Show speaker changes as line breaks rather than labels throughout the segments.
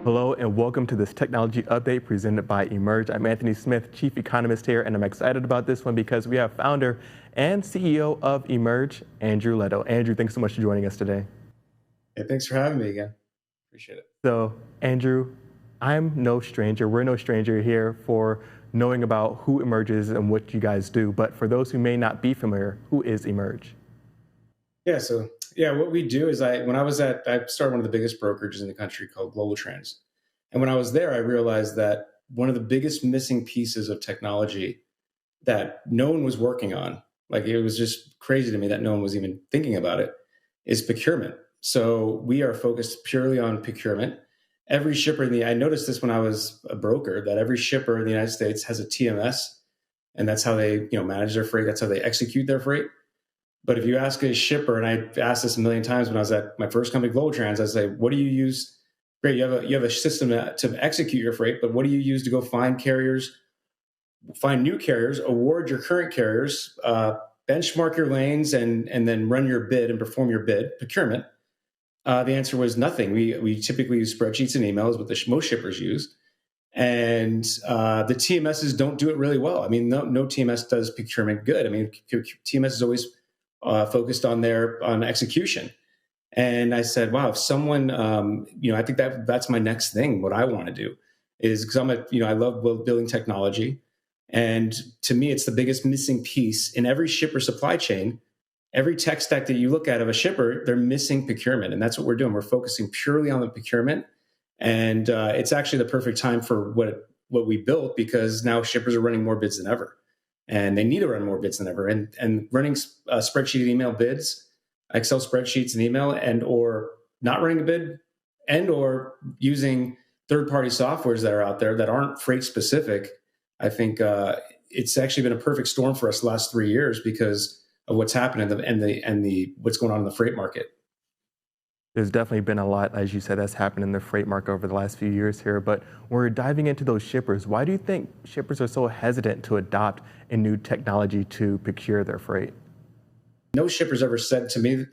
Hello and welcome to this technology update presented by Emerge. I'm Anthony Smith, Chief Economist here, and I'm excited about this one because we have founder and CEO of Emerge, Andrew Leto. Andrew, thanks so much for joining us today.
Hey, thanks for having me again. Appreciate it.
So, Andrew, I'm no stranger. We're no stranger here for knowing about who Emerge is and what you guys do. But for those who may not be familiar, who is Emerge?
What we do is I started one of the biggest brokerages in the country called Global Trans. And when I was there, I realized that one of the biggest missing pieces of technology that no one was working on, like it was just crazy to me that no one was even thinking about it, is procurement. So we are focused purely on procurement. Every shipper I noticed this when I was a broker, that every shipper in the United States has a TMS, and that's how they, manage their freight. That's how they execute their freight. But if you ask a shipper, and I asked this a million times when I was at my first company, Global Trans, I say, what do you use? Great, you have a system to execute your freight, but what do you use to go find carriers, find new carriers, award your current carriers, benchmark your lanes, and then run your bid and perform your bid, procurement? The answer was nothing. We typically use spreadsheets and emails, what most shippers use. And the TMSs don't do it really well. I mean, no TMS does procurement good. I mean, TMS is always focused on execution. And I said, wow, if someone, I think that's my next thing. What I want to do is, because I love building technology. And to me, it's the biggest missing piece in every shipper supply chain. Every tech stack that you look at of a shipper, they're missing procurement. And that's what we're doing. We're focusing purely on the procurement. And it's actually the perfect time for what we built, because now shippers are running more bids than ever. And they need to run more bids than ever. And running spreadsheet and email bids, Excel spreadsheets and email, and or not running a bid, and or using third-party softwares that are out there that aren't freight specific. I think it's actually been a perfect storm for us the last 3 years because of what's happening and what's going on in the freight market.
There's definitely been a lot, as you said, that's happened in the freight market over the last few years here. But when we're diving into those shippers, why do you think shippers are so hesitant to adopt a new technology to procure their freight?
No shipper's ever said to me,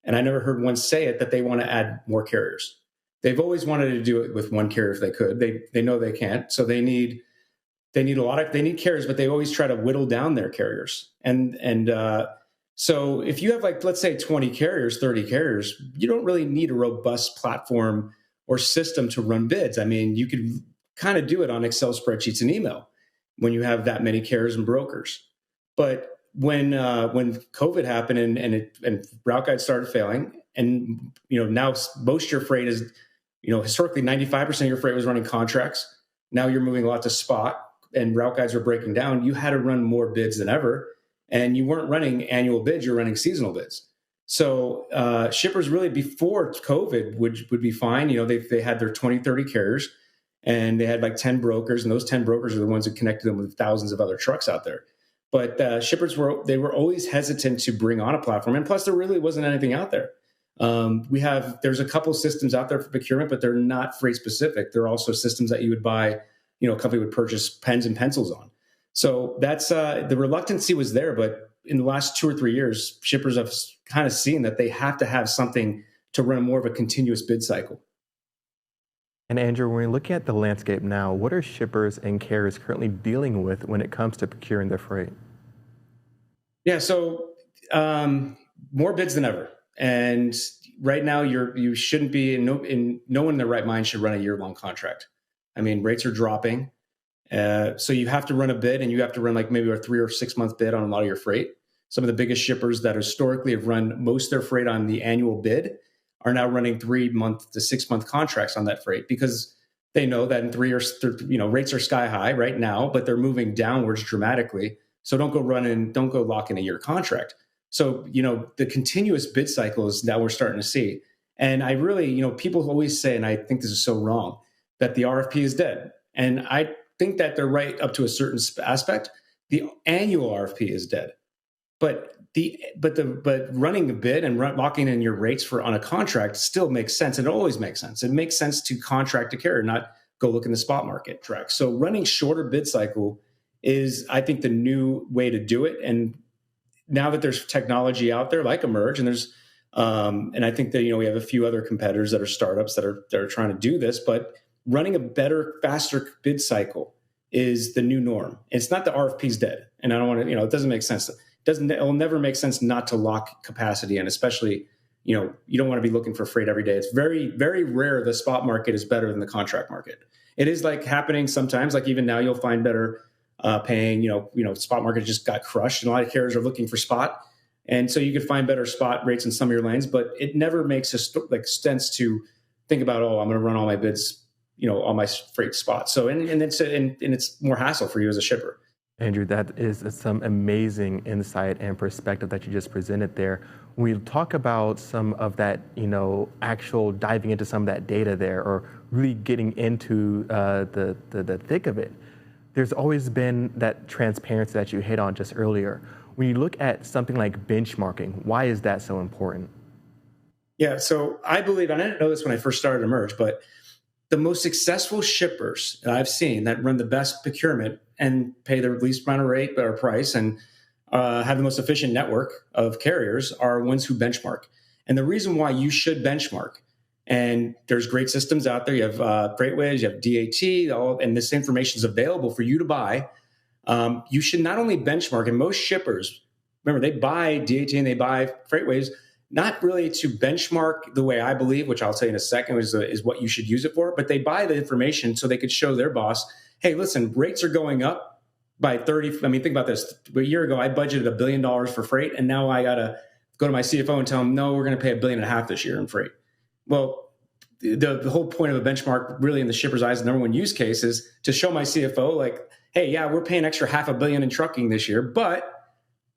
and I never heard one say it, that they want to add more carriers. They've always wanted to do it with one carrier if they could. They know they can't, so they need carriers, but they always try to whittle down their carriers. So if you have, like, let's say 20 carriers, 30 carriers, you don't really need a robust platform or system to run bids. I mean, you could kind of do it on Excel spreadsheets and email when you have that many carriers and brokers. But when COVID happened and route guides started failing, and now most of your freight is, historically 95% of your freight was running contracts. Now you're moving a lot to spot, and route guides were breaking down. You had to run more bids than ever. And you weren't running annual bids, you're running seasonal bids. So shippers really before COVID would be fine. They had their 20, 30 carriers, and they had like 10 brokers, and those 10 brokers are the ones who connected them with thousands of other trucks out there. But shippers were always hesitant to bring on a platform. And plus, there really wasn't anything out there. There's a couple systems out there for procurement, but they're not freight specific. They're also systems that you would buy, a company would purchase pens and pencils on. So that's the reluctancy was there, but in the last 2 or 3 years, shippers have kind of seen that they have to have something to run more of a continuous bid cycle.
And Andrew, when we're looking at the landscape now, what are shippers and carriers currently dealing with when it comes to procuring their freight?
Yeah, so more bids than ever. And right now, you shouldn't be no one in their right mind should run a year-long contract. I mean, rates are dropping. So you have to run a bid, and you have to run like maybe a 3 or 6 month bid on a lot of your freight. Some of the biggest shippers that historically have run most of their freight on the annual bid are now running 3 month to 6 month contracts on that freight, because they know that in 3 years, rates are sky high right now, but they're moving downwards dramatically. So don't go lock in a year contract. So, the continuous bid cycle is now we're starting to see. And I really, people always say, and I think this is so wrong, that the RFP is dead. And I think that they're right up to a certain aspect. The annual RFP is dead, but running the bid and locking in your rates on a contract still makes sense. It always makes sense. It makes sense to contract a carrier, not go look in the spot market track. So running shorter bid cycle is, I think, the new way to do it. And now that there's technology out there like Emerge, and and I think that we have a few other competitors that are startups that are trying to do this, but running a better, faster bid cycle is the new norm. It's not the RFP's dead. And I don't want to, it doesn't make sense. It'll never make sense not to lock capacity in, especially, you don't want to be looking for freight every day. It's very, very rare the spot market is better than the contract market. It is like happening sometimes, like even now you'll find better paying, spot market just got crushed and a lot of carriers are looking for spot. And so you could find better spot rates in some of your lanes, but it never makes sense to think about, I'm going to run all my bids, all my freight spots. So, and it's more hassle for you as a shipper.
Andrew, that is some amazing insight and perspective that you just presented there. When we talk about some of that, actual diving into some of that data there, or really getting into the thick of it, there's always been that transparency that you hit on just earlier. When you look at something like benchmarking, why is that so important?
Yeah, so I believe, and I didn't know this when I first started Emerge, but the most successful shippers that I've seen that run the best procurement and pay the least amount of rate or price and have the most efficient network of carriers are ones who benchmark. And the reason why you should benchmark, and there's great systems out there. You have FreightWaves, you have DAT, and this information is available for you to buy. You should not only benchmark, and most shippers, remember, they buy DAT and they buy FreightWaves, not really to benchmark the way I believe, which I'll say in a second is what you should use it for, but they buy the information so they could show their boss, hey, listen, rates are going up by 30. I mean, think about this. A year ago, I budgeted $1 billion for freight, and now I got to go to my CFO and tell him, no, we're going to pay $1.5 billion this year in freight. Well, the whole point of a benchmark, really in the shipper's eyes, the number one use case is to show my CFO, like, hey, yeah, we're paying extra $500 million in trucking this year, but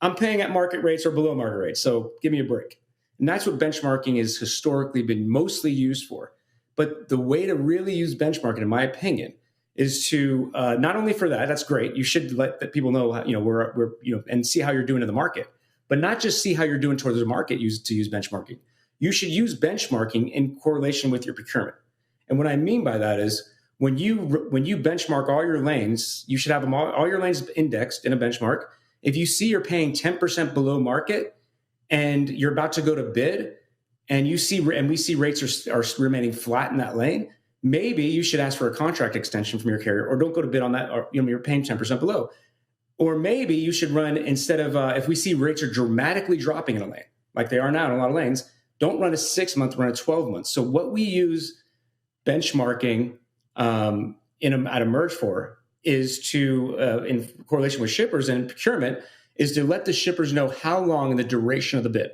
I'm paying at market rates or below market rates, so give me a break. And that's what benchmarking has historically been mostly used for. But the way to really use benchmarking, in my opinion, is to not only for that, that's great. You should let people know, we're and see how you're doing in the market, but not just see how you're doing towards the market to use benchmarking. You should use benchmarking in correlation with your procurement. And what I mean by that is when you benchmark all your lanes, you should have them all your lanes indexed in a benchmark. If you see you're paying 10% below market, and you're about to go to bid, and we see rates are remaining flat in that lane, maybe you should ask for a contract extension from your carrier, or don't go to bid on that, or you're paying 10% below. Or maybe you should run, instead of if we see rates are dramatically dropping in a lane, like they are now in a lot of lanes, don't run a 6-month, run a 12-month. So what we use benchmarking at Emerge for is to, in correlation with shippers and procurement, is to let the shippers know how long and the duration of the bid.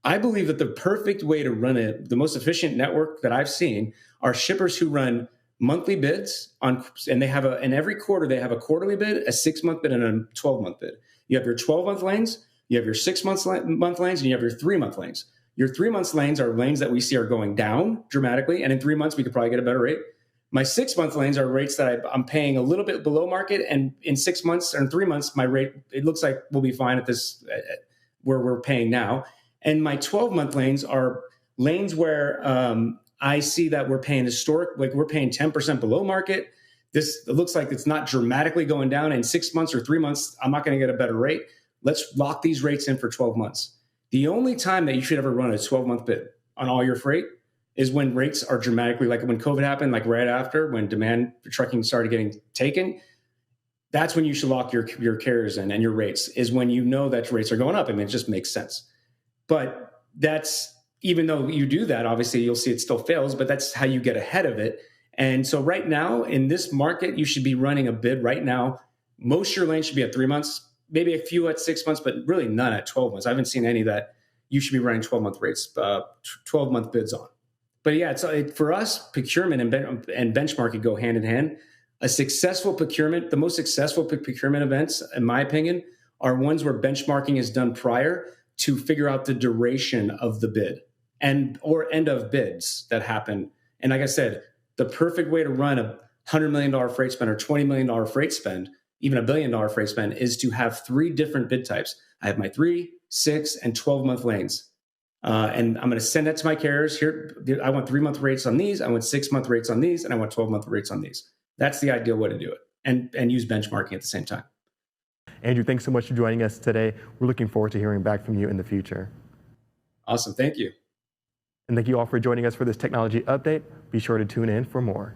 I believe that the perfect way to run it, the most efficient network that I've seen, are shippers who run monthly bids and they have and every quarter they have a quarterly bid, a 6-month bid, and a 12-month bid. You have your 12-month lanes, you have your 6-month lanes, and you have your 3-month lanes. Your 3-month lanes are lanes that we see are going down dramatically, and in 3 months we could probably get a better rate. My 6-month lanes are rates that I'm paying a little bit below market, and in 6 months or in 3 months, my rate, it looks like we'll be fine at this where we're paying now. And my 12-month lanes are lanes where I see that we're paying we're paying 10% below market. It looks like it's not dramatically going down. In 6 months or 3 months, I'm not going to get a better rate. Let's lock these rates in for 12 months. The only time that you should ever run a 12-month bid on all your freight is when rates are dramatically, like when COVID happened, like right after, when demand for trucking started getting taken. That's when you should lock your carriers in, and your rates is when you know that rates are going up. I mean, it just makes sense. But even though you do that, obviously you'll see it still fails, but that's how you get ahead of it. And so right now in this market, you should be running a bid right now. Most of your lanes should be at 3 months, maybe a few at 6 months, but really none at 12 months. I haven't seen any that you should be running 12-month rates, 12-month bids on. But yeah, for us, procurement and benchmarking go hand in hand. A successful procurement, the most successful procurement events, in my opinion, are ones where benchmarking is done prior to figure out the duration of the bid or end of bids that happen. And like I said, the perfect way to run a $100 million freight spend or $20 million freight spend, even $1 billion freight spend, is to have 3 different bid types. I have my 3, 6, and 12-month lanes. And I'm going to send that to my carriers. Here, I want 3-month rates on these, I want 6-month rates on these, and I want 12-month rates on these. That's the ideal way to do it, and use benchmarking at the same time.
Andrew, thanks so much for joining us today. We're looking forward to hearing back from you in the future.
Awesome. Thank you.
And thank you all for joining us for this technology update. Be sure to tune in for more.